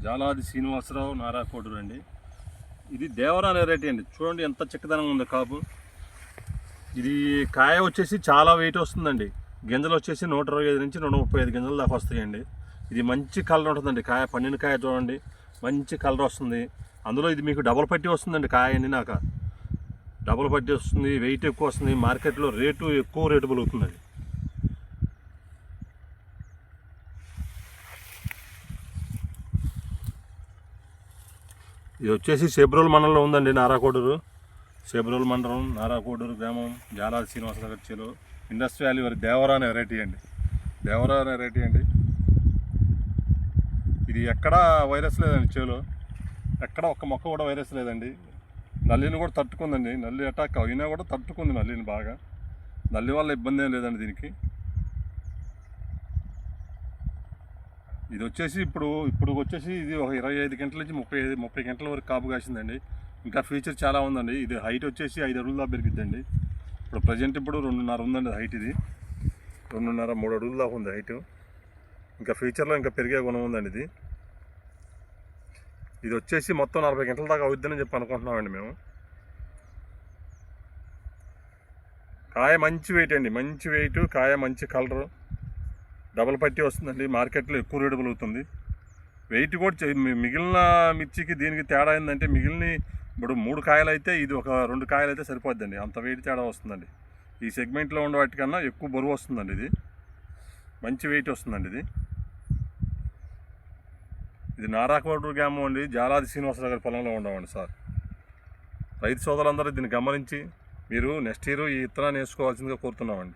జాలాది శ్రీనివాసరావు నారాకోడూరు అండి. ఇది దేవరా వెరైటీ అండి. చూడండి ఎంత చిక్కదనం ఉంది కాపు. ఇది కాయ వచ్చేసి చాలా వెయిట్ వస్తుందండి. గింజలు వచ్చేసి 125 నుంచి 135 గింజల దాకా వస్తాయండి. ఇది మంచి కలర్ ఉంటుందండి. కాయ పండిన కాయ చూడండి మంచి కలర్ వస్తుంది. అందులో ఇది మీకు డబుల్ పట్టి వస్తుందండి. కాయ అండి నాకు డబుల్ పట్టి వస్తుంది, వెయిట్ ఎక్కువ వస్తుంది, మార్కెట్లో ఎక్కువ రేటు పలుకుతుందండి. ఇది వచ్చేసి సేబ్రోల్ మండలంలో ఉందండి. నారాకోడూరు సేబ్రోల్ మండలం, నారాకోడూరు గ్రామం, జాలాది శ్రీనివాసరావు చెరువు, ఇండస్ట్రీ వ్యాలీ వారి దేవరా అనే వెరైటీ అండి. దేవరా అనే వెరైటీ అండి. ఇది ఎక్కడా వైరస్ లేదండి. చెవులో ఎక్కడ ఒక్క మొక్క కూడా వైరస్ లేదండి. నల్లిని కూడా తట్టుకుందండి. నల్లి అటాక్ అయినా కూడా తట్టుకుంది నల్లిని బాగా. నల్లి వల్ల ఇబ్బంది ఏం లేదండి దీనికి. ఇది వచ్చేసి ఇప్పుడు వచ్చేసి ఇది ఒక 25 గంటల నుంచి 30 గంటల వరకు కాపు కాసిందండి. ఇంకా ఫ్యూచర్ చాలా ఉందండి. ఇది హైట్ వచ్చేసి 5 అడుగుల దాకా పెరిగిద్దండి. ఇప్పుడు ప్రజెంట్ 2.5 ఉందండి హైట్. ఇది 2.5-3 అడుగుల దాకా ఉంది హైట్. ఇంకా ఫ్యూచర్లో ఇంకా పెరిగే గుణం ఉందండి. ఇది వచ్చేసి మొత్తం 40 గంటల దాకా అవుద్దని చెప్పి అనుకుంటున్నామండి మేము. కాయ మంచి వెయిట్ అండి, మంచి వెయిట్, కాయ మంచి కలరు, డబల్ పట్టి వస్తుందండి. మార్కెట్లో ఎక్కువ రేటు పలుకుతుంది. వెయిట్ కూడా మిగిలిన మిర్చికి దీనికి తేడా ఏంటంటే, మిగిలిన ఇప్పుడు 3 కాయలు అయితే ఇది ఒక 2 కాయలు అయితే సరిపోద్దండి. అంత వెయిట్ తేడా వస్తుందండి. ఈ సెగ్మెంట్లో ఉండే వాటికన్నా ఎక్కువ బరువు వస్తుందండి. ఇది మంచి వెయిట్ వస్తుందండి. ఇది నారాకోడూరు గ్రామం అండి. జాలాది శ్రీనివాసరావు గారి పొలంలో ఉండమండి సార్. రైతు సోదరులందరూ దీన్ని గమనించి మీరు నెక్స్ట్ ఇయర్ ఈ విత్తనాన్ని వేసుకోవాల్సిందిగా కోరుతున్నామండి.